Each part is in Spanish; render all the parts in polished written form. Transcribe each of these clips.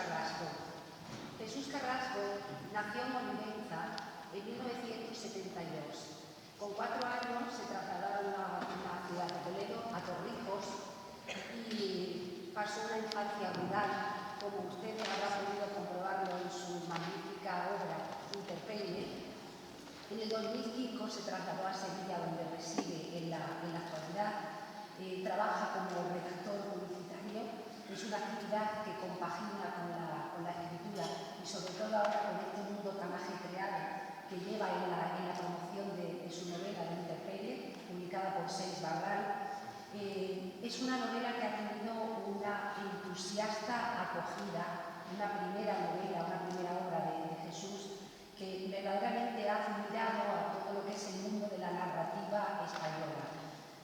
Carrasco. Jesús Carrasco nació en Olivenza en 1972. Con 4 años se trasladó a la ciudad de Toledo, a Torrijos, y pasó una infancia rural, como usted habrá podido comprobarlo en su magnífica obra Interperie. En el 2005 se trasladó a Sevilla, donde reside en la actualidad. Trabaja como redactor publicitario. Es una actividad que compagina con la escritura y sobre todo ahora con este mundo tan ajetreado que lleva en la promoción de su novela de Interperie, publicada por Seix Barral. Es una novela que ha tenido una entusiasta acogida, una primera novela, una primera obra de Jesús, que verdaderamente ha admirado a todo lo que es el mundo de la narrativa española.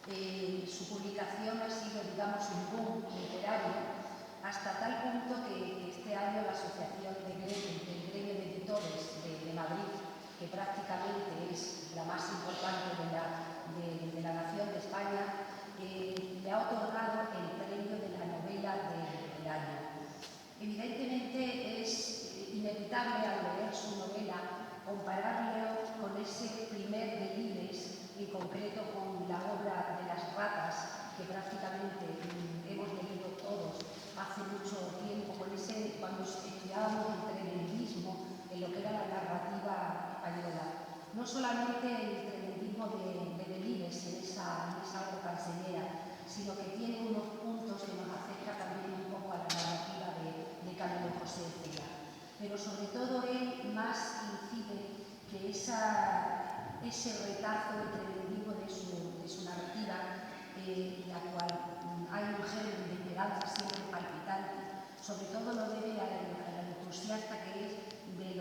Su publicación ha sido, digamos, un boom literario, hasta tal punto que este año la Asociación del Gremio de Editores de Madrid, que prácticamente es la más importante de la nación de España, le ha otorgado el premio de la novela del año. Evidentemente es inevitable al leer su novela compararlo con ese primer Delibes, en concreto con la obra de las ratas, que prácticamente hemos leído todos hace mucho tiempo, cuando estudiábamos el tremendismo en lo que era la narrativa española. No solamente el tremendismo de Delibes en esa obra cancionera, sino que tiene unos puntos que nos acerca también un poco a la narrativa de Camilo José Cela. Pero sobre todo él más incide que ese retazo de tremendismo de su narrativa, la cual hay un germen de esperanza siempre palpitante, sobre todo lo debe a la entusiasta que es del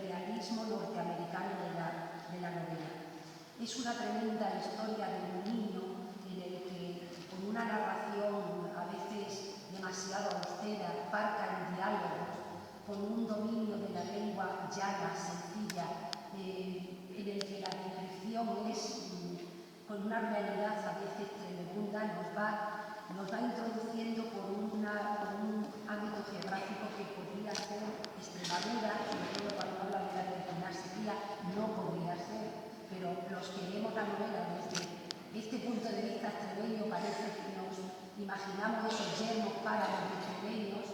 realismo norteamericano de la novela. Es una tremenda historia de un niño en el que, con una narración a veces demasiado austera, parca en diálogos, con un dominio de la lengua llana, sencilla, en el que la descripción es con una realidad a veces tremenda, nos va introduciendo por un ámbito geográfico que podría ser Extremadura, sobre todo cuando habla de la peregrinaje, no podría ser, pero los que leemos la novela desde este punto de vista extremeño parece que nos imaginamos esos yermos páramos extremeños.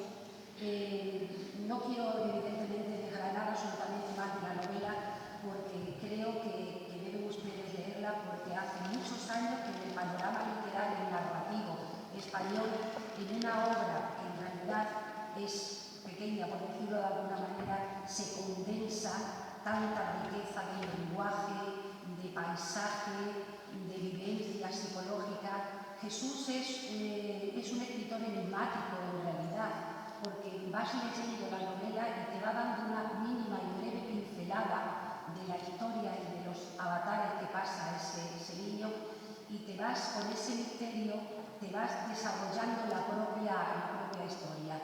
No quiero evidentemente desgranar absolutamente más de la novela, porque creo que deben ustedes leerla, porque hace muchos años que en el panorama literario y narrativo español, en una obra que en realidad es pequeña, por decirlo de alguna manera, se condensa tanta riqueza de lenguaje, de paisaje, de vivencia psicológica. Jesús es un escritor enigmático en realidad, porque vas leyendo la novela y te va dando una mínima y breve pincelada de la historia y de los avatares que pasa ese niño, y te vas con ese misterio, te vas desarrollando la propia historia.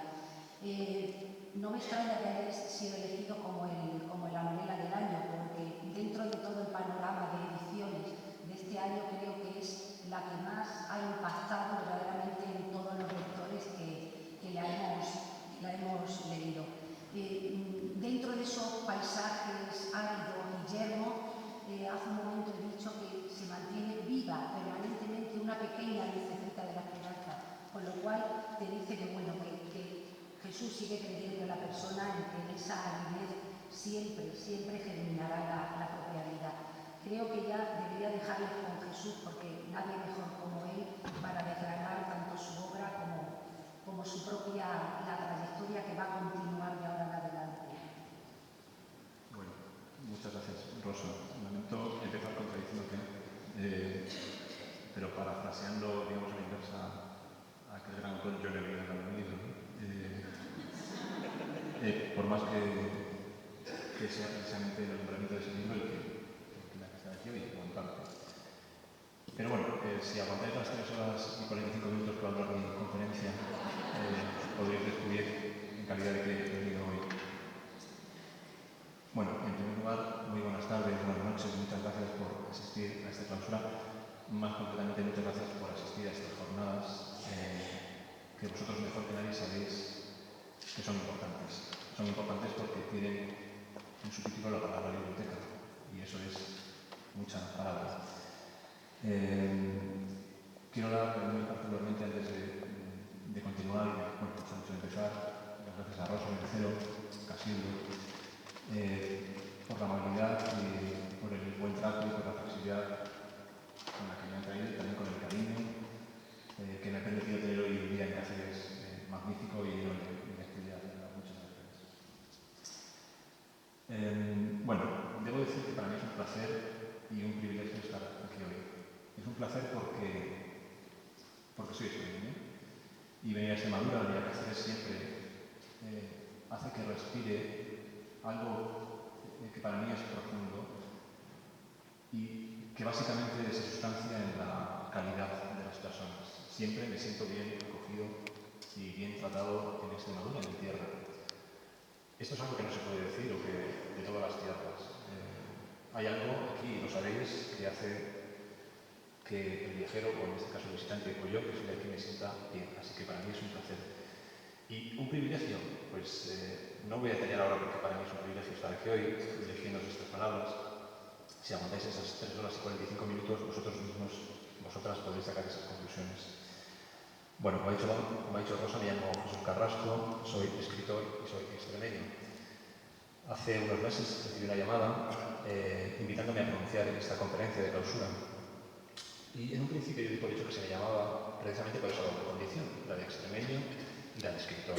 No me extraña que haya sido elegido como la novela del año, porque dentro de todo el panorama de ediciones de este año creo que es la que más ha impactado verdaderamente en todos los lectores que la hemos leído. Dentro de esos paisajes áridos y yermos, hace un momento he dicho que se mantiene viva permanentemente una pequeña lucecita de la esperanza, con lo cual te dice que Jesús sigue creyendo en la persona, en que esa aridez siempre germinará la propia vida. Creo que ya debería dejarles con Jesús, porque nadie mejor como él para desgranar tanto su obra como su propia la trayectoria que va a continuar de ahora en adelante. Bueno, muchas gracias, Rosa. Lamento empezar contradiciéndote, pero parafraseando, digamos, a la inversa a aquel gran autor John Evans en el libro. Por más que sea precisamente el nombramiento de ese libro el que la que está aquí hoy, como parte. Pero bueno, si aguantáis las 3 horas y 45 minutos que va a durar mi conferencia, podréis descubrir en calidad de que he venido hoy. Bueno, en primer lugar, muy buenas tardes, buenas noches, muchas gracias por asistir a esta clausura. Más concretamente, muchas gracias por asistir a estas jornadas que vosotros mejor que nadie sabéis que son importantes. Son importantes porque tienen en su título la palabra biblioteca, y eso es mucha palabra. Quiero dar muy particularmente, antes de continuar, bueno, antes de empezar, las gracias a Rosa Mercero, Casildo, por la amabilidad y por el buen trato y por la flexibilidad con la que me han traído, y también con el cariño que me ha permitido tener hoy un día en Cáceres magnífico y lleno de actividad. Muchas gracias. Bueno, debo decir que para mí es un placer y un privilegio estar aquí hoy. Es un placer porque soy extremeño y venir a Extremadura, venir a Cáceres siempre hace que respire algo que para mí es profundo y que básicamente se sustancia en la calidad de las personas. Siempre me siento bien acogido y bien tratado en Extremadura, en mi tierra. Esto es algo que no se puede decir o que de todas las tierras. Hay algo aquí, lo sabéis, que hace que el viajero, o en este caso el visitante, o yo, que soy de aquí, me sienta bien. Así que para mí es un placer. Y un privilegio, pues no voy a detallar ahora porque para mí es un privilegio estar aquí hoy, dirigiendo estas palabras. Si aguantáis esas 3 horas y 45 minutos, vosotros mismos, vosotras podéis sacar esas conclusiones. Bueno, como ha dicho Rosa, me llamo Jesús Carrasco, soy escritor y soy extremeño. Hace unos meses recibí una llamada invitándome a pronunciar esta conferencia de clausura. Y en un principio yo di por hecho que se me llamaba precisamente por esa doble condición, la de extremeño y la de escritor.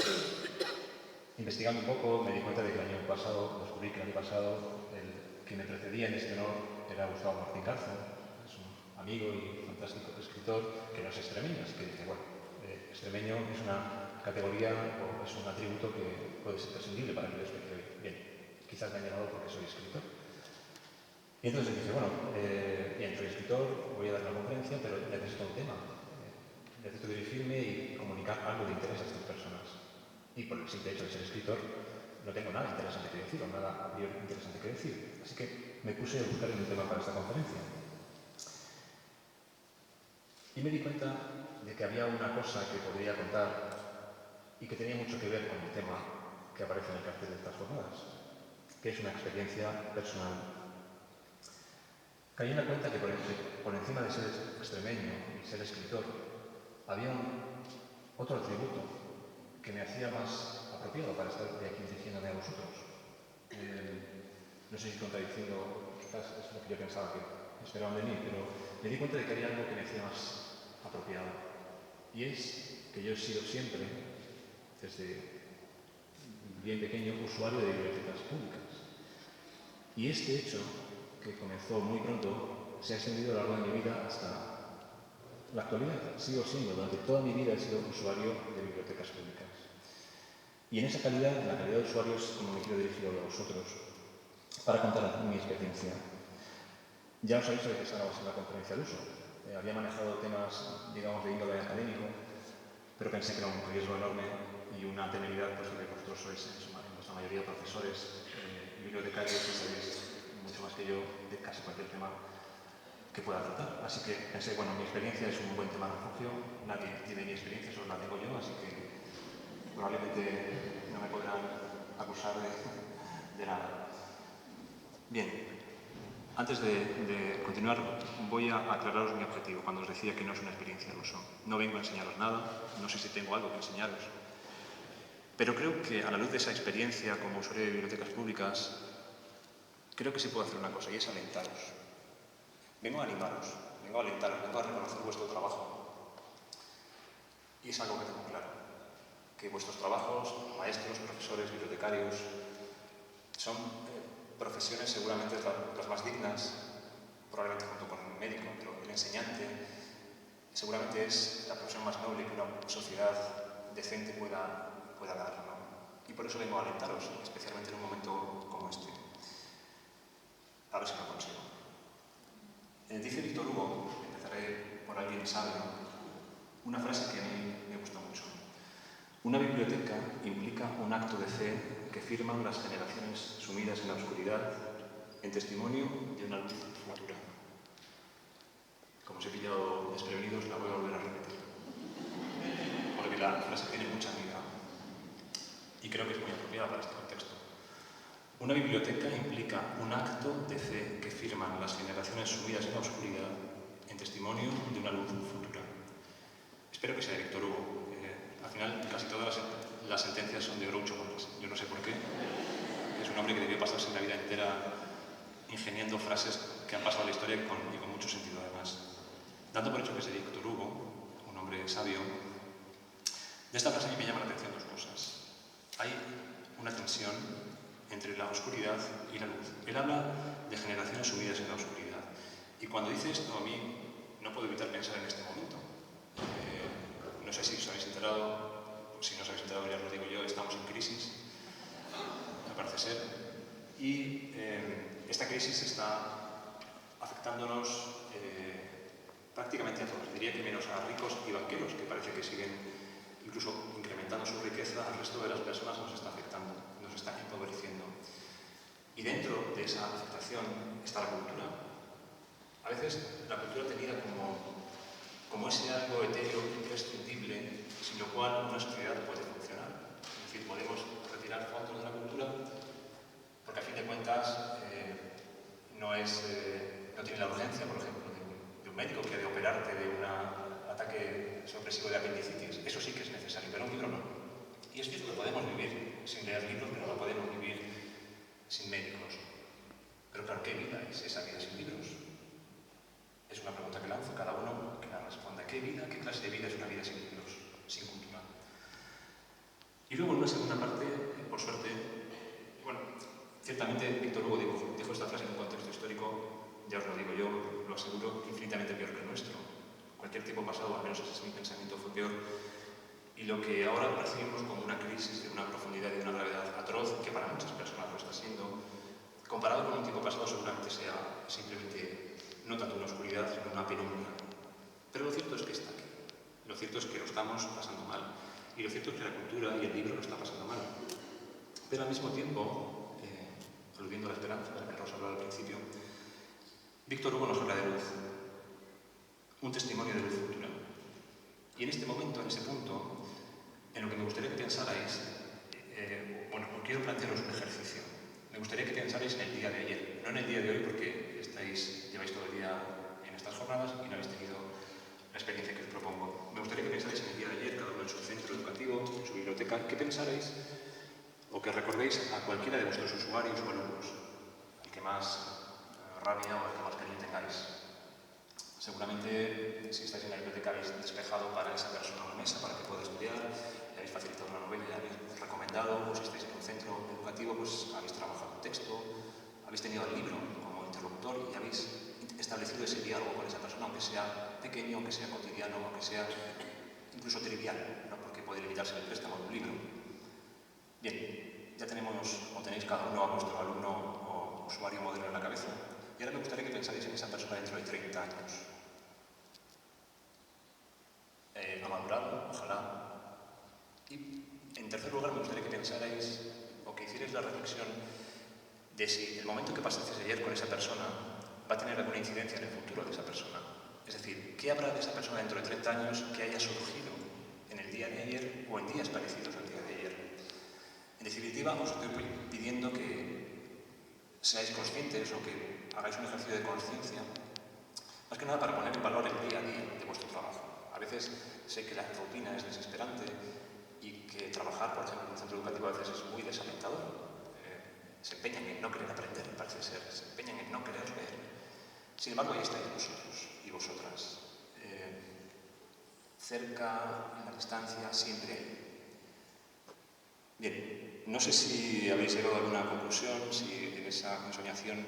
Investigando un poco me di cuenta de que el año pasado, descubrí que el año pasado el que me precedía en este honor era Gustavo Martín Garza, es un amigo y fantástico escritor que no es extremeño, así que dije, bueno, extremeño es una categoría o es un atributo que puede ser prescindible para que yo explique hoy. Bien, quizás me han llamado porque soy escritor. Y entonces dije, bueno, bien, soy escritor, voy a dar una conferencia, pero necesito un tema. Necesito dirigirme y comunicar algo de interés a estas personas. Y por el simple hecho de ser escritor, no tengo nada interesante que decir, o nada a priori interesante que decir. Así que me puse a buscar un tema para esta conferencia. Y me di cuenta de que había una cosa que podría contar y que tenía mucho que ver con el tema que aparece en el cartel de estas jornadas, que es una experiencia personal. Caí en la cuenta que por encima de ser extremeño y ser escritor, había otro atributo que me hacía más apropiado para estar de aquí dirigiéndome a vosotros. No sé si contradiciendo, quizás es lo que yo pensaba que esperaban de mí, pero me di cuenta de que había algo que me hacía más apropiado. Y es que yo he sido siempre, desde bien pequeño, usuario de bibliotecas públicas. Y este hecho, que comenzó muy pronto, se ha extendido a lo largo de mi vida hasta la actualidad. Sigo siendo, durante toda mi vida he sido usuario de bibliotecas públicas. Y en esa calidad, en la calidad de usuario, es como me quiero dirigir hoy a vosotros para contar mi experiencia. Ya os aviso de que esta no va a ser una conferencia al uso. Había manejado temas, digamos, de índole académico, pero pensé que era un riesgo enorme y una temeridad, pues que vosotros sois en vuestra mayoría profesores y bibliotecarios y sabéis mucho más que yo de casi cualquier tema que pueda tratar. Así que pensé, bueno, mi experiencia es un buen tema de refugio, nadie tiene mi experiencia, solo la tengo yo, así que probablemente no me podrán acusar de nada. Bien, antes de continuar voy a aclararos mi objetivo cuando os decía que no es una experiencia al uso. No vengo a enseñaros nada, no sé si tengo algo que enseñaros, pero creo que a la luz de esa experiencia como usuario de bibliotecas públicas, creo que se puede hacer una cosa y es alentaros. Vengo a animaros, vengo a alentaros, vengo a reconocer vuestro trabajo. Y es algo que tengo claro, que vuestros trabajos, maestros, profesores, bibliotecarios, son profesiones seguramente las más dignas, probablemente junto con un médico, pero el enseñante seguramente es la profesión más noble que una sociedad decente pueda dar, ¿no? Y por eso vengo a alentaros, especialmente en un momento como este. A ver si lo consigo. Dice Víctor Hugo, empezaré por alguien sabio, una frase que a mí me gusta mucho. Una biblioteca implica un acto de fe que firman las generaciones sumidas en la oscuridad en testimonio de una luz futura. Como os he pillado desprevenidos, la voy a volver a repetir, porque la frase tiene mucha vida. y creo que es muy apropiada para este contexto. Una biblioteca implica un acto de fe que firman las generaciones sumidas en la oscuridad en testimonio de una luz futura. Espero que sea de Víctor Hugo. Al final, casi todas las sentencias son de Groucho Marx. Yo no sé por qué. Es un hombre que debió pasarse la vida entera ingeniando frases que han pasado a la historia y con mucho sentido además. Dando por hecho que es de Víctor Hugo, un hombre sabio, de esta frase a mí me llama la atención dos cosas. Hay una tensión entre la oscuridad y la luz. Él habla de generaciones sumidas en la oscuridad. Y cuando dice esto, a mí no puedo evitar pensar en este momento. No sé si os habéis enterado, si no os habéis enterado, ya os lo digo yo, estamos en crisis, me parece ser. Y esta crisis está afectándonos prácticamente a todos. Diría que menos a ricos y banqueros, que parece que siguen incluso incrementando su riqueza, al resto de las personas nos está afectando, nos está empobreciendo. Y dentro de esa afectación está la cultura. A veces la cultura tenida como ese algo etéreo, imprescindible, sin lo cual una sociedad puede funcionar. Es decir, podemos retirar fondos de la cultura porque a fin de cuentas no tiene la urgencia, por ejemplo, de un médico que ha de operarte de un ataque sorpresivo de apendicitis. Eso sí que es necesario, pero un libro no. Y es cierto que podemos vivir sin leer libros, pero no podemos vivir sin médicos. Pero claro, ¿qué vida es esa vida sin libros? Es una pregunta que lanzo, cada uno que la responda. ¿Qué clase de vida es una vida sin libros, sin cultura? Y luego en una segunda parte, por suerte, bueno, ciertamente Víctor Hugo dijo esta frase en un contexto histórico, ya os lo digo yo, lo aseguro, infinitamente peor que el nuestro. Cualquier tiempo pasado, al menos ese es mi pensamiento, fue peor. Y lo que ahora percibimos como una crisis de una profundidad y de una gravedad atroz, que para muchas personas lo está siendo, comparado con un tiempo pasado seguramente sea simplemente no tanto una oscuridad, sino una penumbra. Pero lo cierto es que está aquí. Lo cierto es que lo estamos pasando mal. Y lo cierto es que la cultura y el libro lo está pasando mal. Pero al mismo tiempo, aludiendo a la esperanza de la que Rosa hablaba al principio, Víctor Hugo nos habla de luz. Un testimonio de luz futura. Y en este momento, en ese punto, en lo que me gustaría que pensarais, quiero plantearos un ejercicio. Me gustaría que pensarais en el día de ayer, no en el día de hoy porque lleváis todo el día en estas jornadas y no habéis tenido la experiencia que os propongo. Me gustaría que pensarais en el día de ayer, cada uno en su centro educativo, en su biblioteca, que pensarais o que recordéis a cualquiera de vuestros usuarios o alumnos, el que más rabia o el que más cariño tengáis. Seguramente, si estáis en la biblioteca, habéis despejado para esa persona una mesa para que pueda estudiar, le habéis facilitado una novela, le habéis recomendado, o si estáis en un centro educativo, pues habéis trabajado un texto, habéis tenido el libro como interlocutor y habéis establecido ese diálogo con esa persona, aunque sea pequeño, aunque sea cotidiano, aunque sea incluso trivial, ¿no? Porque puede limitarse el préstamo de un libro. Bien, ya tenéis cada uno a vuestro alumno o usuario modelo en la cabeza. Y ahora me gustaría que pensarais en esa persona dentro de 30 años. Ha madurado, ojalá. Y en tercer lugar me gustaría que pensarais o que hicierais la reflexión de si el momento que pasasteis ayer con esa persona va a tener alguna incidencia en el futuro de esa persona. Es decir, ¿qué habrá de esa persona dentro de 30 años que haya surgido en el día de ayer o en días parecidos al día de ayer? En definitiva, os estoy pidiendo que seáis conscientes o que hagáis un ejercicio de conciencia, más que nada para poner en valor el día a día de vuestro trabajo. A veces sé que la rutina es desesperante y que trabajar, por ejemplo, en un centro educativo a veces es muy desalentador. Se empeñan en no querer aprender, parece ser, se empeñan en no querer leer. Sin embargo, ahí estáis vosotros y vosotras, cerca, en la distancia, siempre. Bien, no sé si habéis llegado a alguna conclusión, si en esa ensoñación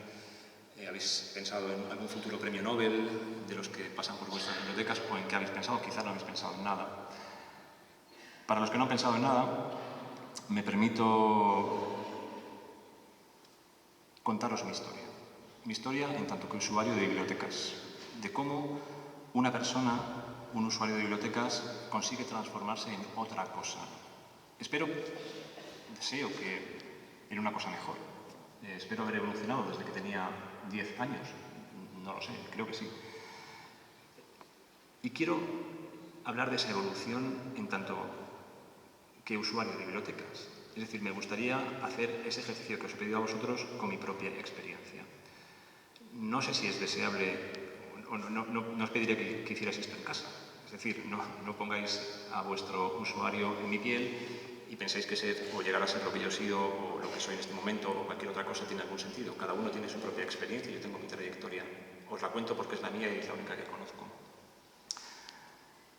habéis pensado en algún futuro premio Nobel de los que pasan por vuestras bibliotecas o en qué habéis pensado, quizá no habéis pensado en nada. Para los que no han pensado en nada, me permito contaros mi historia. Mi historia en tanto que usuario de bibliotecas, de cómo una persona, un usuario de bibliotecas, consigue transformarse en otra cosa. Deseo que en una cosa mejor. Espero haber evolucionado desde que tenía 10 años. No lo sé, creo que sí. Y quiero hablar de esa evolución en tanto que usuario de bibliotecas. Es Es decir, me gustaría hacer ese ejercicio que os he pedido a vosotros con mi propia experiencia. No sé si es deseable, o no os pediría que hicierais esto en casa. Es decir, no pongáis a vuestro usuario en mi piel y pensáis que ser o llegar a ser lo que yo he sido o lo que soy en este momento o cualquier otra cosa tiene algún sentido. Cada uno tiene su propia experiencia y yo tengo mi trayectoria. Os la cuento porque es la mía y es la única que conozco.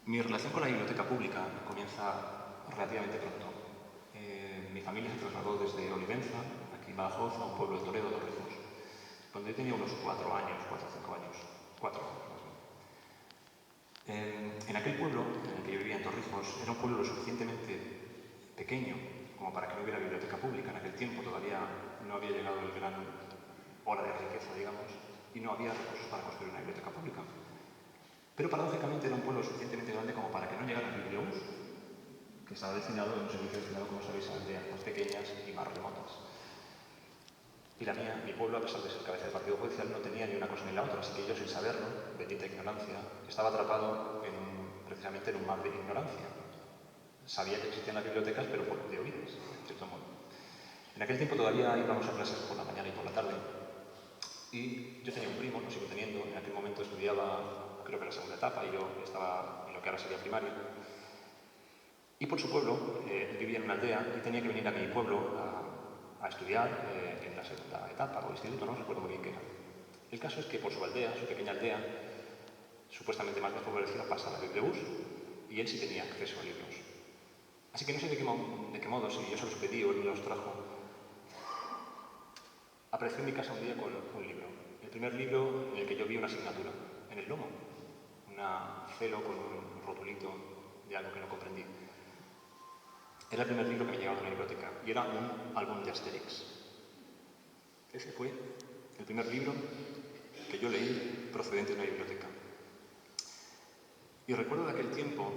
Mi relación con la biblioteca pública comienza relativamente pronto. Mi familia se trasladó desde Olivenza, aquí en Badajoz, a un pueblo de Toledo, Torrijos, donde yo tenía unos 4 años, 4 o 5 años, 4 años más o menos. En aquel pueblo en el que yo vivía, en Torrijos, era un pueblo lo suficientemente pequeño como para que no hubiera biblioteca pública. En aquel tiempo todavía no había llegado el gran ola de riqueza, digamos, y no había recursos para construir una biblioteca pública. Pero paradójicamente era un pueblo suficientemente grande como para que no llegara el bibliobús, que estaba destinado a un servicio destinado, como sabéis, a aldeas más pequeñas y más remotas. Y la mía, mi pueblo, a pesar de ser cabeza de partido judicial, no tenía ni una cosa ni la otra, así que yo, sin saberlo, bendita ignorancia, estaba atrapado precisamente en un mar de ignorancia. Sabía que existían las bibliotecas, pero de oídas, en cierto modo. En aquel tiempo todavía íbamos a clases por la mañana y por la tarde, y yo tenía un primo, lo sigo teniendo, en aquel momento estudiaba, creo que la segunda etapa, y yo estaba en lo que ahora sería primaria. Y por su pueblo, vivía en una aldea y tenía que venir a mi pueblo a estudiar en la segunda etapa o instituto, no recuerdo muy bien qué era. El caso es que por su aldea, su pequeña aldea, supuestamente más desfavorecida, pasa la bibliobús y él sí tenía acceso a libros. Así que no sé de qué modo, si yo se los pedí o él me los trajo, apareció en mi casa un día con un libro. El primer libro en el que yo vi una asignatura, en el lomo, una celo con un rotulito de algo que no comprendí. Era el primer libro que me llegaba de una biblioteca y era un álbum de Asterix. Ese fue el primer libro que yo leí procedente de una biblioteca. Y recuerdo de aquel tiempo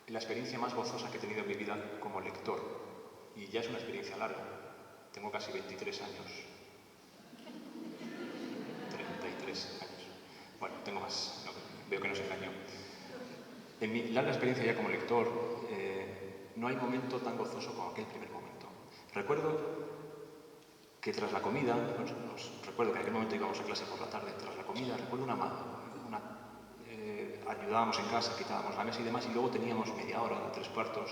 la experiencia más gozosa que he tenido en mi vida como lector. Y ya es una experiencia larga. Tengo casi 23 años. 33 años. Bueno, tengo más. No, veo que no se engañó. En mi larga experiencia ya como lector, no hay momento tan gozoso como aquel primer momento. Recuerdo que tras la comida, recuerdo que en aquel momento íbamos a clase por la tarde, tras la comida, recuerdo ayudábamos en casa, quitábamos la mesa y demás, y luego teníamos media hora, 3/4,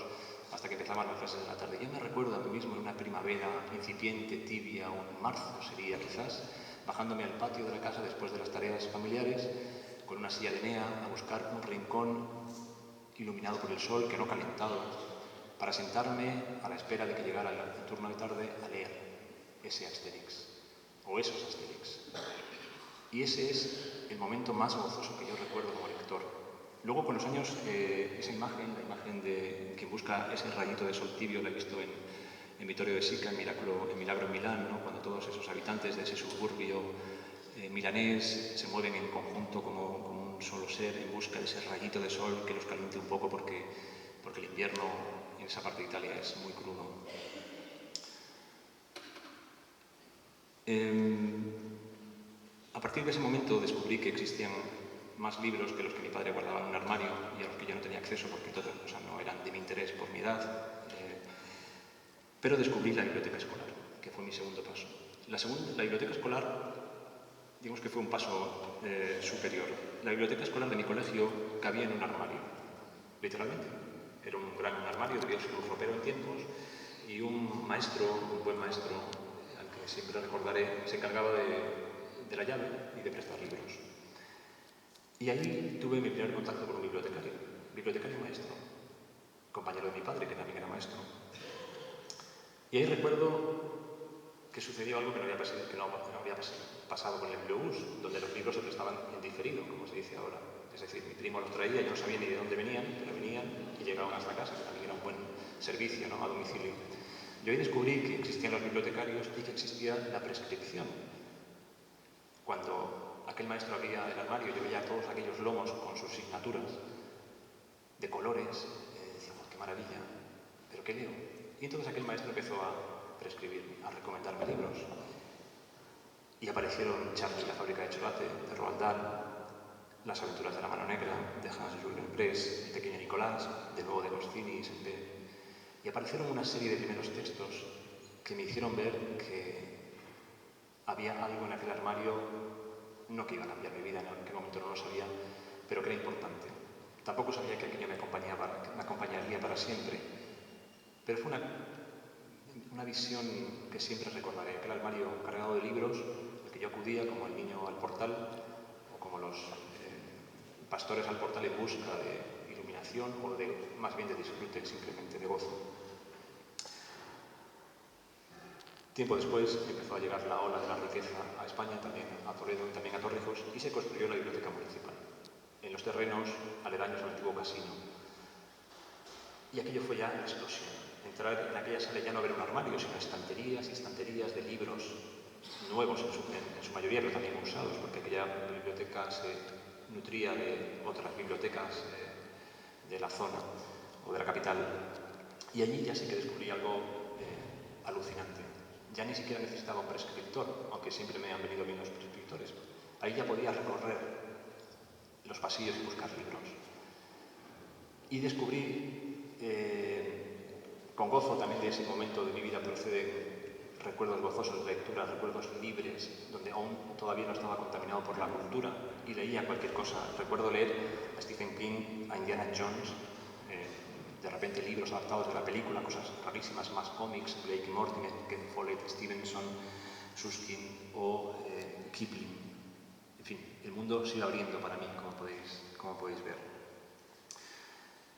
hasta que empezaban las clases de la tarde. Yo me recuerdo a mí mismo en una primavera incipiente, tibia, o en marzo sería quizás, bajándome al patio de la casa después de las tareas familiares, con una silla de enea, a buscar un rincón iluminado por el sol que no calentaba, para sentarme a la espera de que llegara el turno de tarde a leer ese Asterix, o esos Asterix. Y ese es el momento más gozoso que yo recuerdo como lector. Luego, con los años, esa imagen, la imagen de quien busca ese rayito de sol tibio, la he visto en Vittorio de Sica, en Milagro en Milán, ¿no? Cuando todos esos habitantes de ese suburbio milanés se mueven en conjunto como un solo ser en busca de ese rayito de sol que los caliente un poco porque el invierno en esa parte de Italia es muy crudo. A partir de ese momento descubrí que existían más libros que los que mi padre guardaba en un armario y a los que yo no tenía acceso porque no eran de mi interés por mi edad. Pero descubrí la biblioteca escolar, que fue mi segundo paso. La biblioteca escolar, digamos que fue un paso superior. La biblioteca escolar de mi colegio cabía en un armario, literalmente. Era un gran armario, debía ser un ropero en tiempos, y un buen maestro, al que siempre recordaré, se encargaba de la llave y de prestar libros. Y ahí tuve mi primer contacto con un bibliotecario maestro, compañero de mi padre, que también era maestro. Y ahí recuerdo que sucedió algo que no había pasado con el bibliobús, donde los libros se prestaban en diferido, como se dice ahora. Es decir, mi primo los traía, yo no sabía ni de dónde venían, pero venían y llegaban hasta casa, que también era un buen servicio, ¿no?, a domicilio. Yo ahí descubrí que existían los bibliotecarios y que existía la prescripción. Cuando aquel maestro abría el armario, yo veía todos aquellos lomos con sus signaturas de colores, decía, oh, qué maravilla, pero ¿qué leo? Y entonces aquel maestro empezó a prescribir, a recomendarme libros. Y aparecieron Charlie y la fábrica de chocolate, de Roald Dahl, Las aventuras de la mano negra, de Hans Jules Press, El pequeño Nicolás, de nuevo de Goscinny y Semper. Y aparecieron una serie de primeros textos que me hicieron ver que había algo en aquel armario, no que iba a cambiar mi vida, en aquel momento no lo sabía, pero que era importante. Tampoco sabía que aquello me acompañaría para siempre, pero fue una visión que siempre recordaré. Aquel armario cargado de libros, al que yo acudía como el niño al portal, o como los pastores al portal en busca de iluminación, o más bien de disfrute, simplemente de gozo. Tiempo después empezó a llegar la ola de la riqueza a España, también a Toledo y también a Torrijos, y se construyó la biblioteca municipal, en los terrenos aledaños al antiguo casino. Y aquello fue ya la explosión. Entrar en aquella sala ya no ver un armario, sino estanterías y estanterías de libros nuevos en su mayoría, pero también usados, porque aquella biblioteca se nutría de otras bibliotecas de la zona o de la capital. Y allí ya sí que descubrí algo alucinante. Ya ni siquiera necesitaba un prescriptor, aunque siempre me han venido bien los prescriptores. Ahí ya podía recorrer los pasillos y buscar libros. Y descubrí, con gozo también de ese momento de mi vida proceden recuerdos gozosos de lectura, recuerdos libres, donde aún todavía no estaba contaminado por la cultura y leía cualquier cosa. Recuerdo leer a Stephen King, a Indiana Jones, de repente libros adaptados de la película, cosas rarísimas, más cómics, Blake y Mortimer, Ken Follett, Stevenson, Susskind o Kipling. En fin, el mundo se iba abriendo para mí, como podéis ver.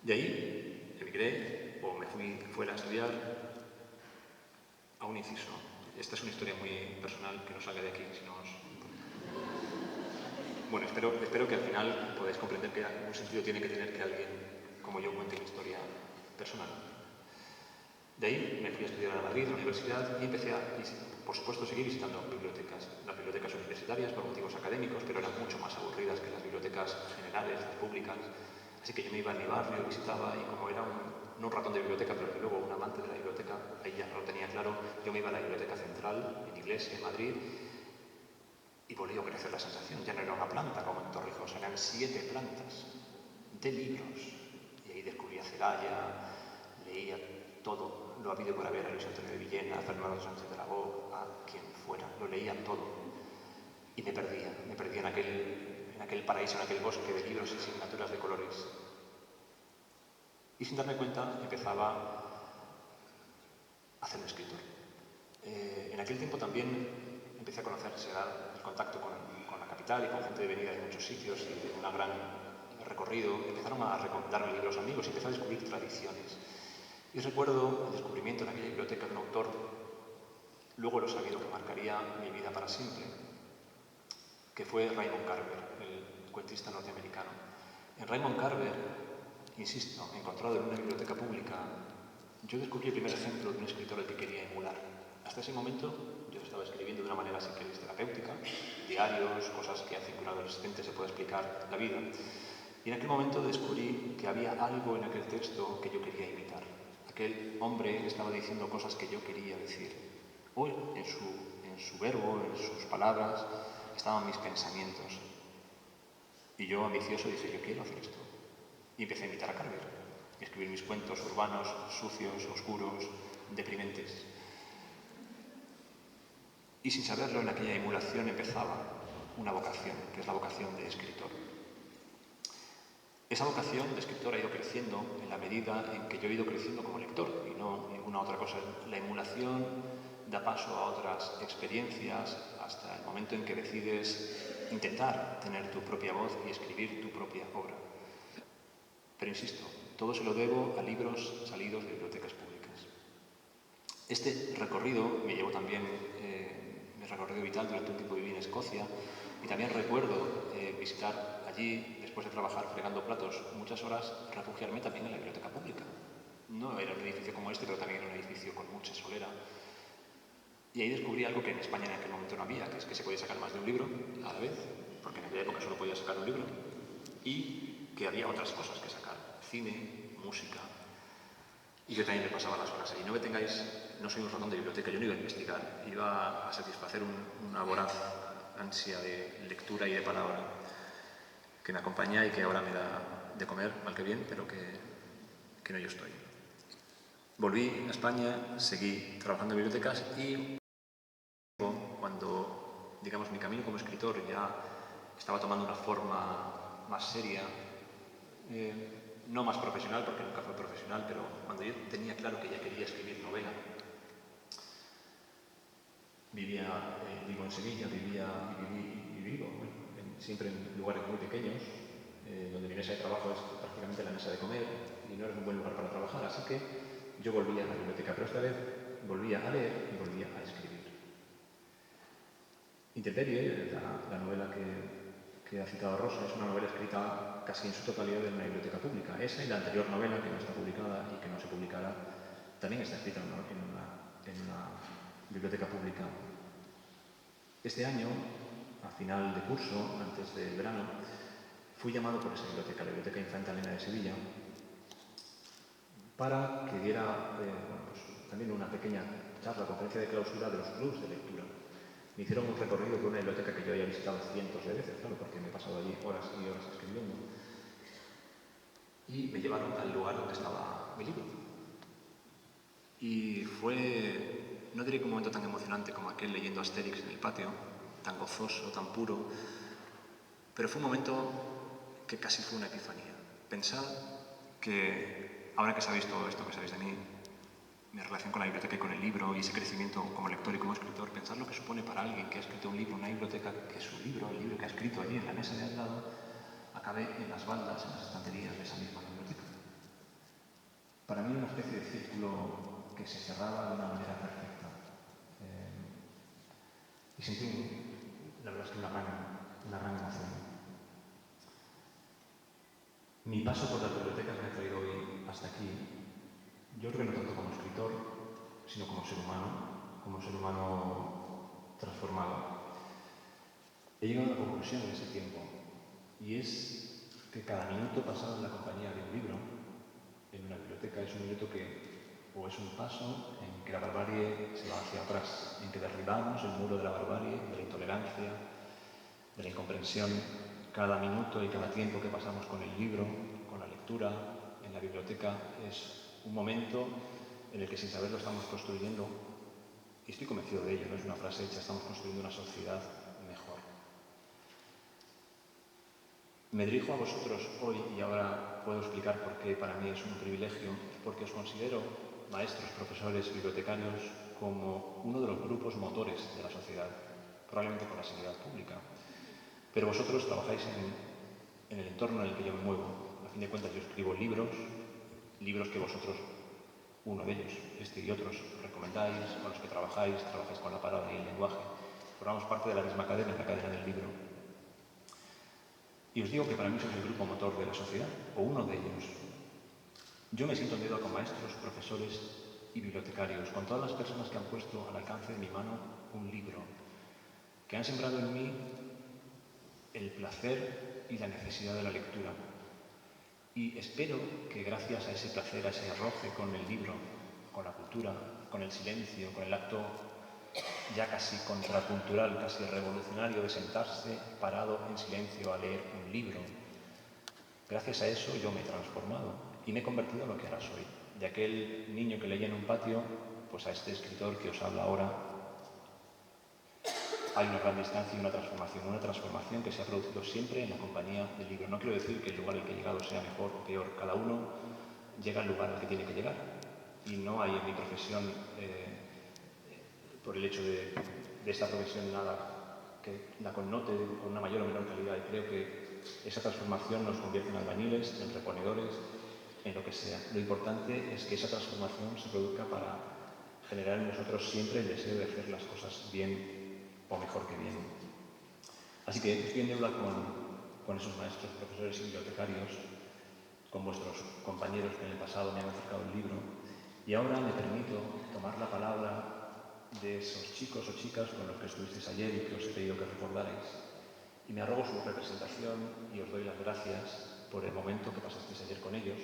De ahí emigré o me fui fuera a estudiar a un inciso. Esta es una historia muy personal que no salga de aquí, si no os... Bueno, espero que al final podáis comprender que algún sentido tiene que tener que alguien como yo cuente una historia personal. De ahí me fui a estudiar a Madrid, a la universidad, y empecé a, por supuesto, seguir visitando bibliotecas. Las bibliotecas universitarias por motivos académicos, pero eran mucho más aburridas que las bibliotecas generales, las públicas. Así que yo me iba a mi barrio, visitaba, y como era no un ratón de biblioteca, pero que luego un amante de la biblioteca, ahí ya no lo tenía claro, yo me iba a la Biblioteca Central, en Iglesia, en Madrid, y volvió a crecer la sensación. Ya no era una planta como en Torrijos, eran 7 plantas de libros. Y ahí descubrí a Celaya, leía todo lo habido por haber, a Luis Antonio de Villena, a Fernando Sánchez de Aragó, a quien fuera, lo leía todo. Y me perdía en aquel paraíso, en aquel bosque de libros y asignaturas de colores. Y sin darme cuenta empezaba a hacerme escritor. En aquel tiempo también empecé a conocerse, el contacto con la capital y con gente de venida de muchos sitios y de un gran recorrido. Empezaron a recomendarme libros amigos y empecé a descubrir tradiciones. Y recuerdo el descubrimiento en aquella biblioteca de un autor, luego lo he sabido, que marcaría mi vida para siempre, que fue Raymond Carver, el cuentista norteamericano. En Raymond Carver, insisto, encontrado en una biblioteca pública, yo descubrí el primer ejemplo de un escritor al que quería emular. Hasta ese momento yo estaba escribiendo de una manera, si queréis, terapéutica, diarios, cosas que hacen que un adolescente se pueda explicar la vida. Y en aquel momento descubrí que había algo en aquel texto que yo quería imitar. Aquel hombre estaba diciendo cosas que yo quería decir. Hoy, en su verbo, en sus palabras, estaban mis pensamientos. Y yo, ambicioso, dije, yo quiero hacer esto. Y empecé a imitar a Carver, a escribir mis cuentos urbanos, sucios, oscuros, deprimentes. Y sin saberlo, en aquella emulación empezaba una vocación, que es la vocación de escritor. Esa vocación de escritor ha ido creciendo en la medida en que yo he ido creciendo como lector y no ninguna otra cosa. La emulación da paso a otras experiencias hasta el momento en que decides intentar tener tu propia voz y escribir tu propia obra. Pero insisto, todo se lo debo a libros salidos de bibliotecas públicas. Este recorrido me llevó también, mi recorrido vital durante un tiempo viví en Escocia y también recuerdo visitar allí, después de trabajar fregando platos muchas horas, refugiarme también en la biblioteca pública. No era un edificio como este, pero también era un edificio con mucha solera. Y ahí descubrí algo que en España en aquel momento no había, que es que se podía sacar más de un libro a la vez, porque en aquella época solo podía sacar un libro, y que había otras cosas que sacar, cine, música. Y yo también me pasaba las horas ahí. No me tengáis, no soy un ratón de biblioteca, yo no iba a investigar, iba a satisfacer una voraz ansia de lectura y de palabra que me acompaña y que ahora me da de comer, mal que bien, pero que no yo estoy. Volví a España, seguí trabajando en bibliotecas y cuando, digamos, mi camino como escritor ya estaba tomando una forma más seria, no más profesional, porque nunca fue profesional, pero cuando yo tenía claro que ya quería escribir novela, vivo en Sevilla, vivo siempre en lugares muy pequeños, donde mi mesa de trabajo es prácticamente la mesa de comer y no era un buen lugar para trabajar, así que yo volvía a la biblioteca, pero esta vez volvía a leer y volvía a escribir. Intemperie, la novela que ha citado Rosa, es una novela escrita casi en su totalidad en una biblioteca pública. Esa y la anterior novela, que no está publicada y que no se publicará, también está escrita en una biblioteca pública. Este año, a final de curso, antes del verano, fui llamado por esa biblioteca, la Biblioteca Infanta Elena de Sevilla, para que diera también una pequeña charla, conferencia de clausura de los clubs de lectura. Me hicieron un recorrido por una biblioteca que yo había visitado cientos de veces, claro, porque me he pasado allí horas y horas escribiendo. Y me llevaron al lugar donde estaba mi libro. Y fue, no diré que un momento tan emocionante como aquel leyendo Asterix en el patio, tan gozoso, tan puro, pero fue un momento que casi fue una epifanía. Pensad que, ahora que sabéis todo esto que sabéis de mí, mi relación con la biblioteca y con el libro y ese crecimiento como lector y como escritor, pensad lo que supone para alguien que ha escrito un libro en una biblioteca, que su libro, el libro que ha escrito allí en la mesa de al lado, acabe en las baldas, en las estanterías de esa misma biblioteca. Para mí una especie de círculo que se cerraba de una manera perfecta. Y sentí, la verdad es que una gran emoción. Mi paso por las bibliotecas me ha traído hoy hasta aquí. Yo creo que no tanto como escritor, sino como ser humano transformado. He llegado a una conclusión en ese tiempo, y es que cada minuto pasado en la compañía de un libro, en una biblioteca, es un minuto o es un paso en que la barbarie se va hacia atrás, en que derribamos el muro de la barbarie, de la intolerancia, de la incomprensión. Cada minuto y cada tiempo que pasamos con el libro, con la lectura, en la biblioteca, es un momento en el que sin saberlo estamos construyendo, y estoy convencido de ello, no es una frase hecha, estamos construyendo una sociedad mejor. Me dirijo a vosotros hoy y ahora puedo explicar por qué para mí es un privilegio, porque os considero maestros, profesores, bibliotecarios como uno de los grupos motores de la sociedad, probablemente con la sanidad pública. Pero vosotros trabajáis en el entorno en el que yo me muevo. A fin de cuentas yo escribo libros que vosotros, uno de ellos, este y otros, recomendáis, con los que trabajáis con la palabra y el lenguaje. Formamos parte de la misma cadena, la cadena del libro. Y os digo que para mí sois el grupo motor de la sociedad, o uno de ellos. Yo me siento en deuda con maestros, profesores y bibliotecarios, con todas las personas que han puesto al alcance de mi mano un libro, que han sembrado en mí el placer y la necesidad de la lectura. Y espero que gracias a ese placer, a ese arroje con el libro, con la cultura, con el silencio, con el acto ya casi contracultural, casi revolucionario de sentarse parado en silencio a leer un libro, gracias a eso yo me he transformado y me he convertido en lo que ahora soy. De aquel niño que leía en un patio, pues a este escritor que os habla ahora. Hay una gran distancia y una transformación que se ha producido siempre en la compañía del libro. No quiero decir que el lugar al que he llegado sea mejor o peor, cada uno llega al lugar al que tiene que llegar. Y no hay en mi profesión, por el hecho de esta profesión, nada que la connote con una mayor o menor calidad. Y creo que esa transformación nos convierte en albañiles, en reponedores, en lo que sea. Lo importante es que esa transformación se produzca para generar en nosotros siempre el deseo de hacer las cosas bien o mejor que bien. Así que estoy en deuda con esos maestros, profesores y bibliotecarios, con vuestros compañeros que en el pasado me han acercado el libro, y ahora me permito tomar la palabra de esos chicos o chicas con los que estuvisteis ayer y que os he pedido que recordarais. Y me arrogo su representación y os doy las gracias por el momento que pasasteis ayer con ellos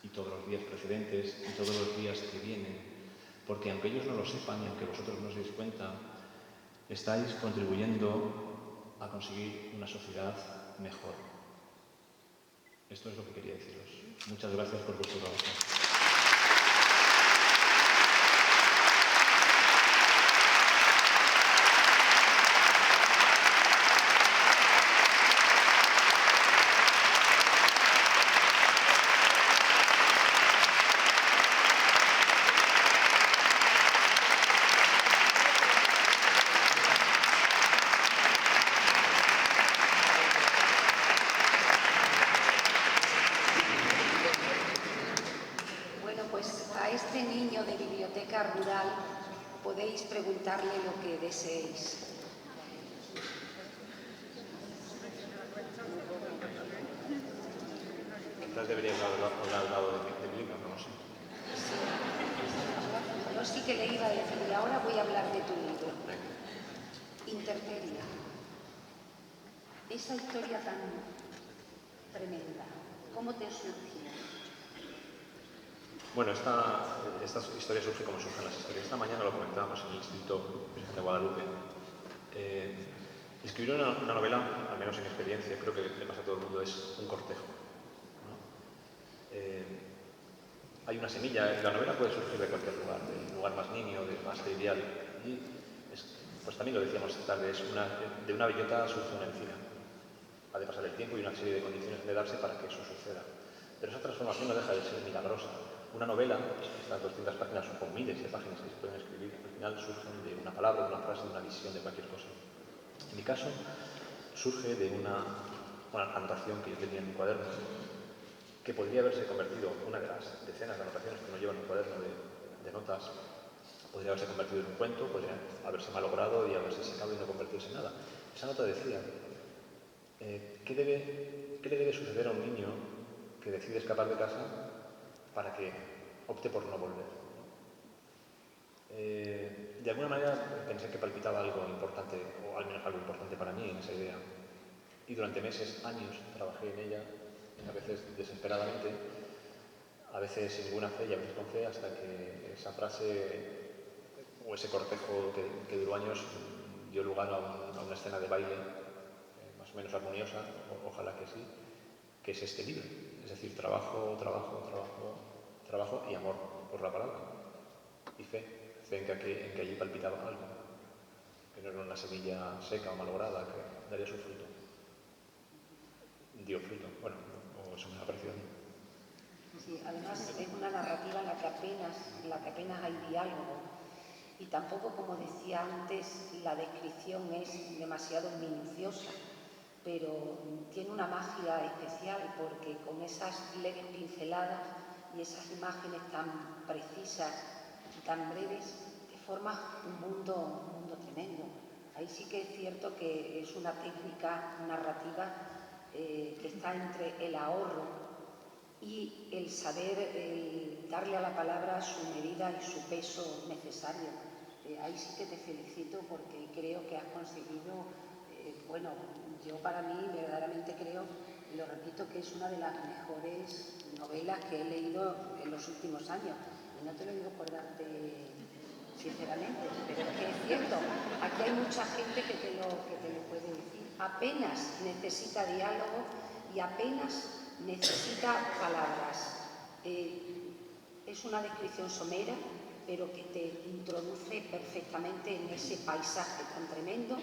y todos los días precedentes y todos los días que vienen, porque aunque ellos no lo sepan y aunque vosotros no os deis cuenta, estáis contribuyendo a conseguir una sociedad mejor. Esto es lo que quería deciros. Muchas gracias por vuestro trabajo. rural, podéis preguntarle lo que deseéis. Quizás deberías haber dado de mi libro, no sé. Yo sí que le iba a decir, y ahora voy a hablar de tu libro. Intemperia. Esa historia tan tremenda, ¿cómo te surgió? Bueno, esta historia surge como surgen las historias. Esta mañana lo comentábamos en el Instituto Virgen de Guadalupe. Escribir una novela, al menos en mi experiencia, creo que le pasa a todo el mundo, es un cortejo, ¿no? Hay una semilla, la novela puede surgir de cualquier lugar, del lugar más niño, del más trivial. Y pues también lo decíamos tarde, de una bellota surge una encina. Ha de pasar el tiempo y una serie de condiciones de darse para que eso suceda. Pero esa transformación no deja de ser milagrosa. Una novela, estas 200 páginas o miles de páginas que se pueden escribir, al final surgen de una palabra, de una frase, de una visión, de cualquier cosa. En mi caso, surge de una anotación que yo tenía en mi cuaderno, que podría haberse convertido, una de las decenas de anotaciones que uno lleva en un cuaderno de notas, podría haberse convertido en un cuento, podría haberse malogrado y haberse secado y no convertirse en nada. Esa nota decía, ¿qué le debe suceder a un niño que decide escapar de casa para que opte por no volver? De alguna manera pensé que palpitaba algo importante, o al menos algo importante para mí en esa idea. Y durante meses, años, trabajé en ella, a veces desesperadamente, a veces sin ninguna fe y a veces con fe, hasta que esa frase o ese cortejo que duró años dio lugar a una escena de baile más o menos armoniosa, ojalá que sí, que es este libro. Es decir, trabajo y amor por la palabra. Y fe en que allí palpitaba algo, que no era una semilla seca o malograda que daría su fruto. Dio fruto, bueno, o eso me ha parecido a mí. Sí, además es una narrativa en la que apenas hay diálogo y tampoco, como decía antes, la descripción es demasiado minuciosa, pero tiene una magia especial porque con esas leves pinceladas y esas imágenes tan precisas y tan breves te formas un mundo tremendo. Ahí sí que es cierto que es una técnica narrativa que está entre el ahorro y el saber darle a la palabra su medida y su peso necesario. Ahí sí que te felicito porque creo que has conseguido, bueno, yo para mí verdaderamente creo, y lo repito, que es una de las mejores novelas que he leído en los últimos años. Y no te lo digo por darte, sinceramente, pero es que es cierto, aquí hay mucha gente que te lo puede decir. Apenas necesita diálogo y apenas necesita palabras. Es una descripción somera, pero que te introduce perfectamente en ese paisaje tan tremendo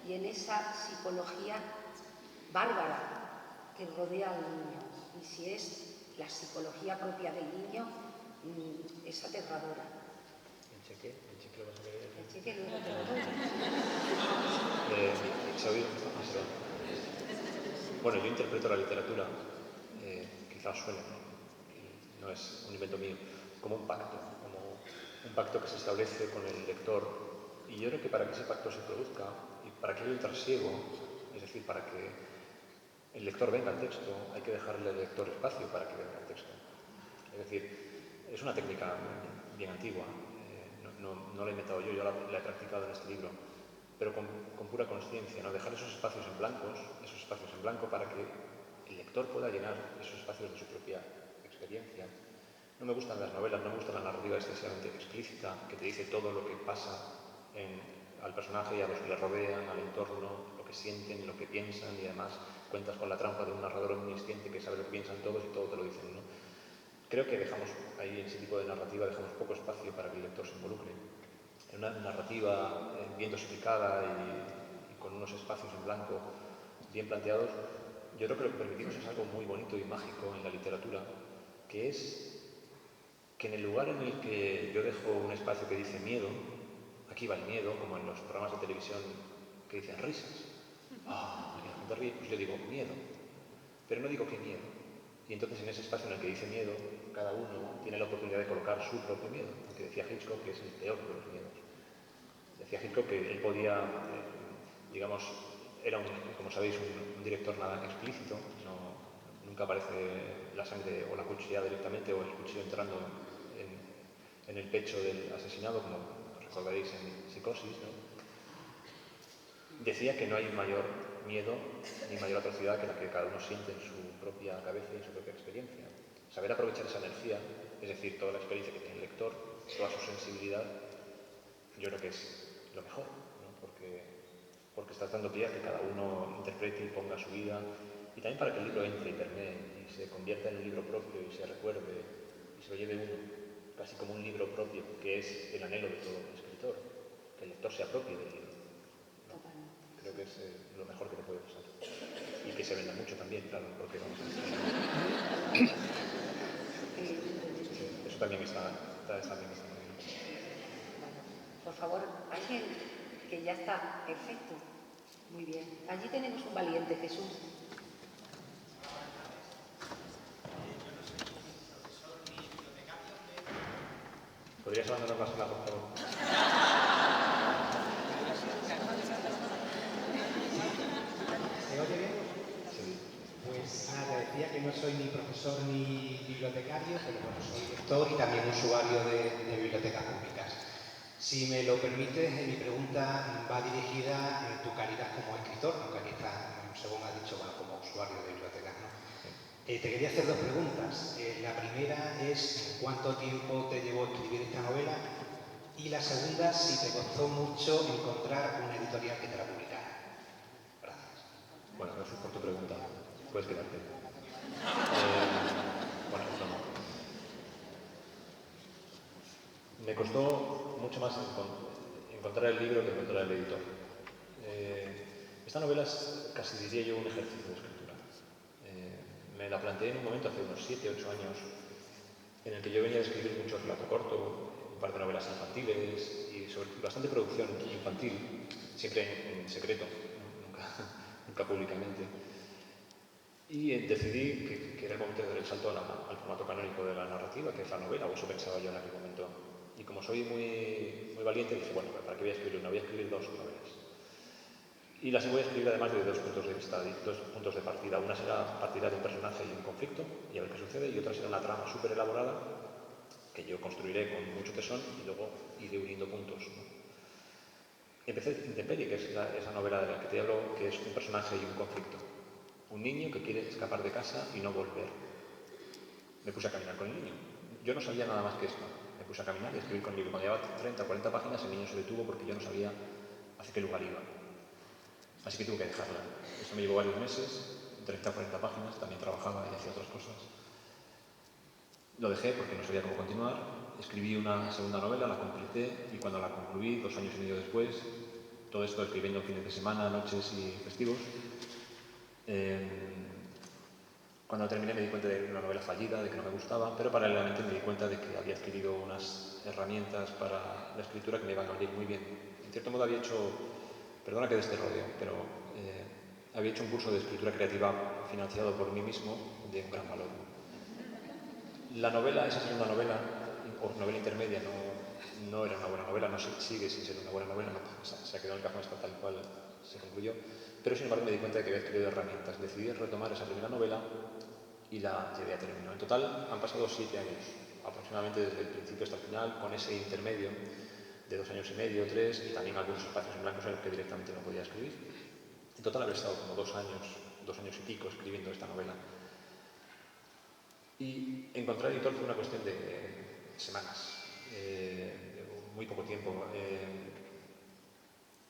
y en esa psicología bárbara que rodea al niño. Y si es la psicología propia del niño, es aterradora. ¿El cheque lo vas a querer? El cheque luego te lo doy. Bueno, yo interpreto la literatura, quizás suene, no es un invento mío, como un pacto que se establece con el lector. Y yo creo que para que ese pacto se produzca y para que haya un trasiego, es decir, para que el lector venga al texto, hay que dejarle al lector espacio para que venga al texto. Es decir, es una técnica bien antigua, no la he inventado yo la he practicado en este libro, pero con pura conciencia, ¿no? Dejar esos espacios en blanco para que el lector pueda llenar esos espacios de su propia experiencia. No me gustan las novelas, no me gusta la narrativa excesivamente explícita, que te dice todo lo que pasa al personaje y a los que le rodean, al entorno, lo que sienten, lo que piensan, y además cuentas con la trampa de un narrador omnisciente que sabe lo que piensan todos y todo te lo dicen, ¿no? Creo que dejamos ahí, en ese tipo de narrativa, dejamos poco espacio para que el lector se involucre. En una narrativa bien dosificada y con unos espacios en blanco bien planteados, yo creo que lo que permitimos es algo muy bonito y mágico en la literatura, que es que en el lugar en el que yo dejo un espacio que dice miedo, aquí va el miedo, como en los programas de televisión que dicen risas. Y la gente ríe, pues yo digo miedo. Pero no digo qué miedo, Y entonces en ese espacio en el que dice miedo, cada uno tiene la oportunidad de colocar su propio miedo, que decía Hitchcock que es el peor de los miedos. Decía Hitchcock que él podía, digamos, era, como sabéis, un director nada explícito, nunca aparece la sangre o la cuchilla directamente o el cuchillo entrando en el pecho del asesinado, como recordaréis en Psicosis, ¿no? Decía que no hay mayor miedo ni mayor atrocidad que la que cada uno siente en su propia cabeza y en su propia experiencia. Saber aprovechar esa energía, es decir, toda la experiencia que tiene el lector, toda su sensibilidad, yo creo que es lo mejor, ¿no? Porque estás dando pie a que cada uno interprete y ponga su vida, y también para que el libro entre y permee y se convierta en un libro propio y se recuerde y se lo lleve uno, casi como un libro propio, que es el anhelo de todo escritor, que el lector se apropie del libro. Creo que es lo mejor que te puede pasar. Y que se venda mucho también, claro, porque vamos a decir. Eso también está muy bien. Por favor, alguien que ya está perfecto. Muy bien. Allí tenemos un valiente, Jesús. ¿Podrías abandonar la sala, por favor? ¿Se oye bien? Sí. Pues nada, decía que no soy ni profesor ni bibliotecario, pero bueno, soy lector y también usuario de bibliotecas públicas. Si me lo permites, mi pregunta va dirigida en tu calidad como escritor, aunque aquí está, según has dicho, bueno, como usuario de bibliotecas, ¿no? Te quería hacer dos preguntas. La primera es ¿cuánto tiempo te llevó escribir esta novela? Y la segunda, si te costó mucho encontrar una editorial que te la publicara. Gracias. Bueno, gracias por tu pregunta. Puedes quedarte. Bueno, no. Me costó mucho más encontrar el libro que encontrar el editor. Esta novela es casi, diría yo, un ejercicio de escritura. Me la planteé en un momento hace unos 7, 8 años en el que yo venía a escribir mucho relato corto, un par de novelas infantiles y bastante producción infantil, siempre en secreto, nunca públicamente. Y decidí que era el momento de dar el salto al formato canónico de la narrativa, que es la novela, o eso pensaba yo en aquel momento. Y como soy muy valiente, dije, bueno, ¿para qué voy a escribir una? Voy a escribir dos novelas. Y las voy a escribir además de dos puntos de vista, dos puntos de partida. Una será partida de un personaje y un conflicto, y a ver qué sucede, y otra será una trama súper elaborada, que yo construiré con mucho tesón y luego iré uniendo puntos, ¿no? Empecé Intemperie, que es esa novela de la que te hablo, que es un personaje y un conflicto. Un niño que quiere escapar de casa y no volver. Me puse a caminar con el niño. Yo no sabía nada más que esto. Me puse a caminar y a escribir con el libro. Cuando llevaba 30 o 40 páginas, el niño se detuvo porque yo no sabía hacia qué lugar iba. Así que tuve que dejarla. Eso me llevó varios meses, 30 o 40 páginas, también trabajaba y hacía otras cosas. Lo dejé porque no sabía cómo continuar. Escribí una segunda novela, la completé y cuando la concluí, 2 años y medio después, todo esto escribiendo fines de semana, noches y festivos, cuando terminé me di cuenta de una novela fallida, de que no me gustaba, pero paralelamente me di cuenta de que había adquirido unas herramientas para la escritura que me iban a venir muy bien. En cierto modo había hecho, perdona que de este rodeo, pero había hecho un curso de escritura creativa financiado por mí mismo de un gran valor. La novela, esa segunda novela, o novela intermedia, no era una buena novela, no sigue sin ser una buena novela, no, se ha quedado en el cajón, está tal cual se concluyó, pero sin embargo me di cuenta de que había adquirido herramientas. Decidí retomar esa primera novela y la llevé a término. En total han pasado 7 años, aproximadamente desde el principio hasta el final, con ese intermedio de 2 años y medio, 3, y también algunos espacios en blanco en los que directamente no podía escribir. En total haber estado como 2 años y pico escribiendo esta novela. Y encontrar editor fue una cuestión de semanas, de muy poco tiempo.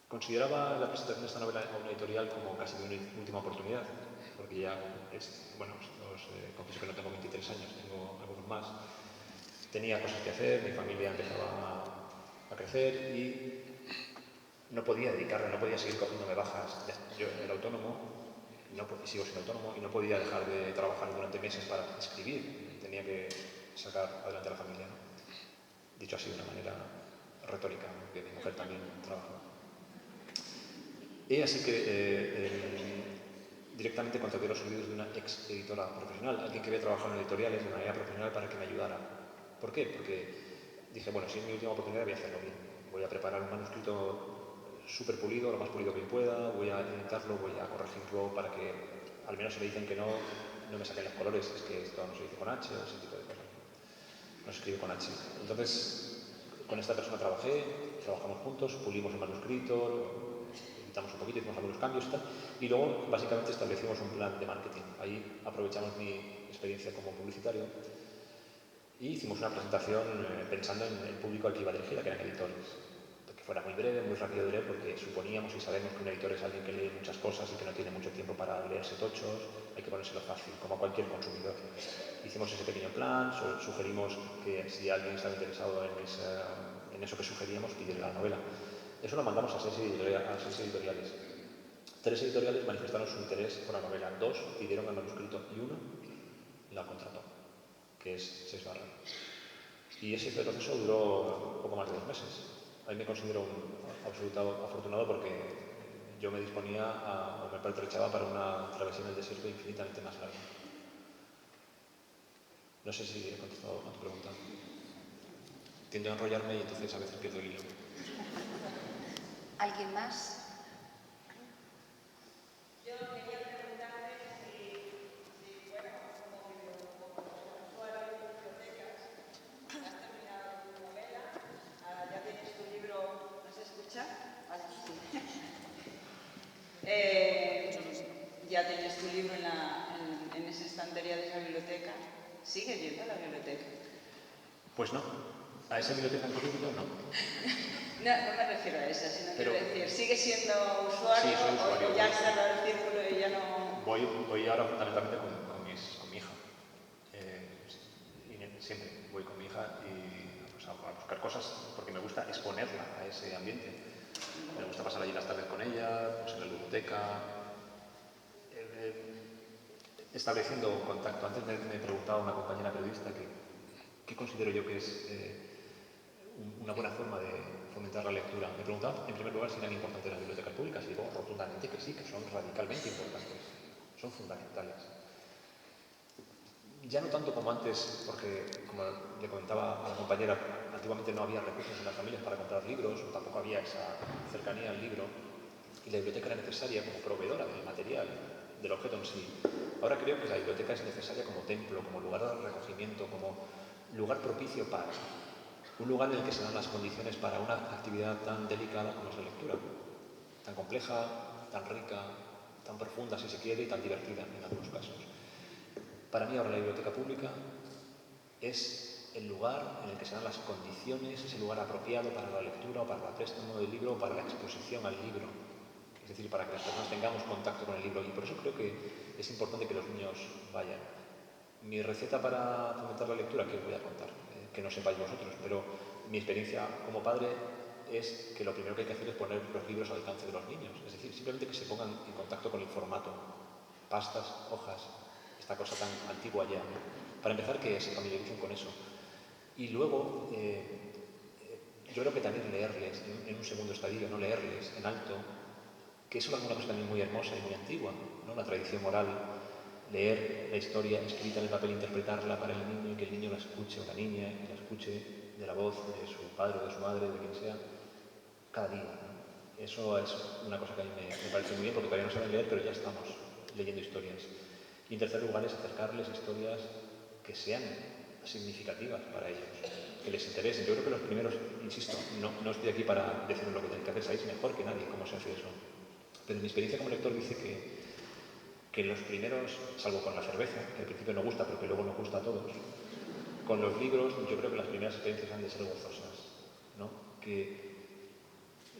Consideraba la presentación de esta novela a una editorial como casi una última oportunidad, porque ya os confieso que no tengo 23 años, tengo algunos más. Tenía cosas que hacer, mi familia empezaba a crecer y no podía dedicarme, no podía seguir cogiéndome bajas. Yo era autónomo, sigo siendo autónomo y no podía dejar de trabajar durante meses para escribir. Tenía que sacar adelante a la familia, ¿no? Dicho así de una manera retórica, ¿no? Que mi mujer también trabaja. Y así que directamente contraté los servicios de una ex editora profesional, alguien que había trabajado en editoriales de manera profesional para que me ayudara. ¿Por qué? Porque dije, bueno, si es mi última oportunidad voy a hacerlo bien. Voy a preparar un manuscrito súper pulido, lo más pulido que pueda, voy a editarlo, voy a corregirlo para que al menos si me dicen que no me saquen los colores, es que esto no se dice con H o ese tipo de cosas. No se escribe con H. Entonces, con esta persona trabajamos juntos, pulimos el manuscrito, editamos un poquito, hicimos algunos cambios y tal, y luego básicamente establecimos un plan de marketing. Ahí aprovechamos mi experiencia como publicitario y hicimos una presentación pensando en el público al que iba dirigida, que eran editores. Que fuera muy breve, muy rápido de leer, porque suponíamos y sabemos que un editor es alguien que lee muchas cosas y que no tiene mucho tiempo para leerse tochos, hay que ponérselo fácil, como a cualquier consumidor. Hicimos ese pequeño plan, sugerimos que si alguien estaba interesado en eso que sugeríamos, pidiera la novela. Eso lo mandamos a 6 editoriales. 3 editoriales manifestaron su interés por la novela, 2 pidieron el manuscrito y 1 la contrató, que es Ses Barra. Y ese proceso duró poco más de 2 meses. Ahí me considero un absoluto afortunado porque yo me disponía o me pertrechaba para una travesía en el desierto infinitamente más larga. No sé si he contestado a tu pregunta. Tiendo a enrollarme y entonces a veces pierdo el hilo. ¿Alguien más? Yo quería preguntarte si bueno, como usuario de bibliotecas, has terminado tu novela, ya tienes tu libro, ¿no se escucha? Vale, sí. Ya tienes tu libro en esa estantería de esa biblioteca. ¿Sigues yendo a la biblioteca? Pues no. A esa biblioteca en concreto no. No me refiero a esa, sino Pero, quiero decir, ¿sigues siendo usuario, sí, soy usuario. o ya has cerrado el círculo y ya no...? Voy ahora fundamentalmente con mi hija. Siempre voy con mi hija y pues, a buscar cosas porque me gusta exponerla a ese ambiente. Me gusta pasar allí las tardes con ella, pues en la biblioteca, estableciendo contacto. Antes me preguntaba una compañera periodista qué considero yo que es una buena forma de fomentar la lectura. Me preguntaba, en primer lugar, si eran importantes las bibliotecas públicas y digo rotundamente que sí, que son radicalmente importantes, son fundamentales. Ya no tanto como antes, porque, como le comentaba a la compañera, antiguamente no había recursos en las familias para comprar libros, tampoco había esa cercanía al libro, y la biblioteca era necesaria como proveedora del material, del objeto en sí. Ahora creo que la biblioteca es necesaria como templo, como lugar de recogimiento, como lugar propicio para, un lugar en el que se dan las condiciones para una actividad tan delicada como es la lectura, tan compleja, tan rica, tan profunda si se quiere y tan divertida en algunos casos. Para mí ahora la biblioteca pública es el lugar en el que se dan las condiciones, es el lugar apropiado para la lectura o para el préstamo del libro o para la exposición al libro. Es decir, para que las personas tengamos contacto con el libro. Y por eso creo que es importante que los niños vayan. Mi receta para fomentar la lectura, que os voy a contar, que no sepáis vosotros, pero mi experiencia como padre es que lo primero que hay que hacer es poner los libros al alcance de los niños. Es decir, simplemente que se pongan en contacto con el formato, pastas, hojas, esta cosa tan antigua ya, ¿no? Para empezar, que se familiaricen con eso. Y luego, yo creo que también leerles en un segundo estadio, no leerles en alto, que es una cosa también muy hermosa y muy antigua, ¿no? Una tradición moral, leer la historia escrita en el papel, interpretarla para el niño y que el niño la escuche, o la niña, y la escuche de la voz de su padre o de su madre, de quien sea, cada día, ¿no? Eso es una cosa que a mí me parece muy bien, porque todavía no saben leer, pero ya estamos leyendo historias. Y en tercer lugar es acercarles historias que sean significativas para ellos, que les interesen. Yo creo que los primeros, insisto, no estoy aquí para decirles lo que tienen que hacer, sabéis mejor que nadie cómo se hace eso. Pero mi experiencia como lector dice que los primeros, salvo con la cerveza, que al principio no gusta, pero que luego nos gusta a todos, con los libros yo creo que las primeras experiencias han de ser gozosas, ¿no? Que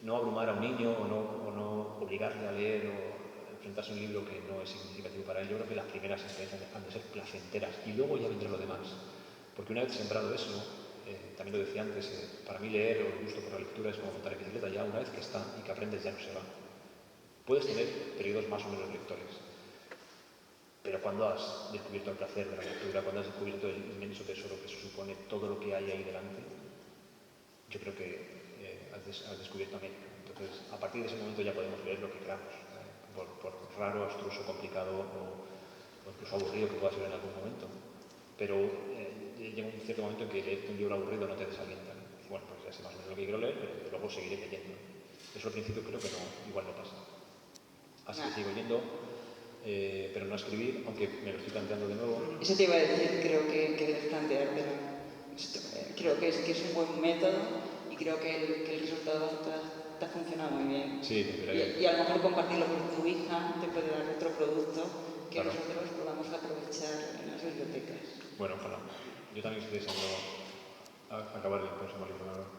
no abrumar a un niño o no obligarle a leer o enfrentarse a un libro que no es significativo para él. Yo creo que las primeras experiencias han de ser placenteras y luego ya vendrá lo demás. Porque una vez sembrado eso, también lo decía antes, para mí leer o el gusto por la lectura es como montar en bicicleta, ya una vez que está y que aprendes ya no se va. Puedes tener periodos más o menos lectores, pero cuando has descubierto el placer de la lectura, cuando has descubierto el inmenso tesoro que se supone todo lo que hay ahí delante, yo creo que has descubierto América. Entonces, a partir de ese momento ya podemos leer lo que queramos. por raro, abstruso, complicado o incluso aburrido que pueda ser en algún momento. Pero llega un cierto momento en que leer un libro aburrido no te desalienta. Bueno, pues ya sé más o menos lo que quiero leer, pero desde luego seguiré leyendo. Eso al principio creo que no, igual no pasa. Así que sigo yendo, pero no a escribir, aunque me lo estoy planteando de nuevo. Eso te iba a decir, creo que debes planteártelo. Creo que es un buen método y creo que el resultado te ha funcionado muy bien. Sí, y a lo mejor compartirlo con tu hija te puede dar otro producto que claro. nosotros podamos aprovechar en las bibliotecas. Bueno, ojalá. Yo también estoy deseando acabar el próximo libro.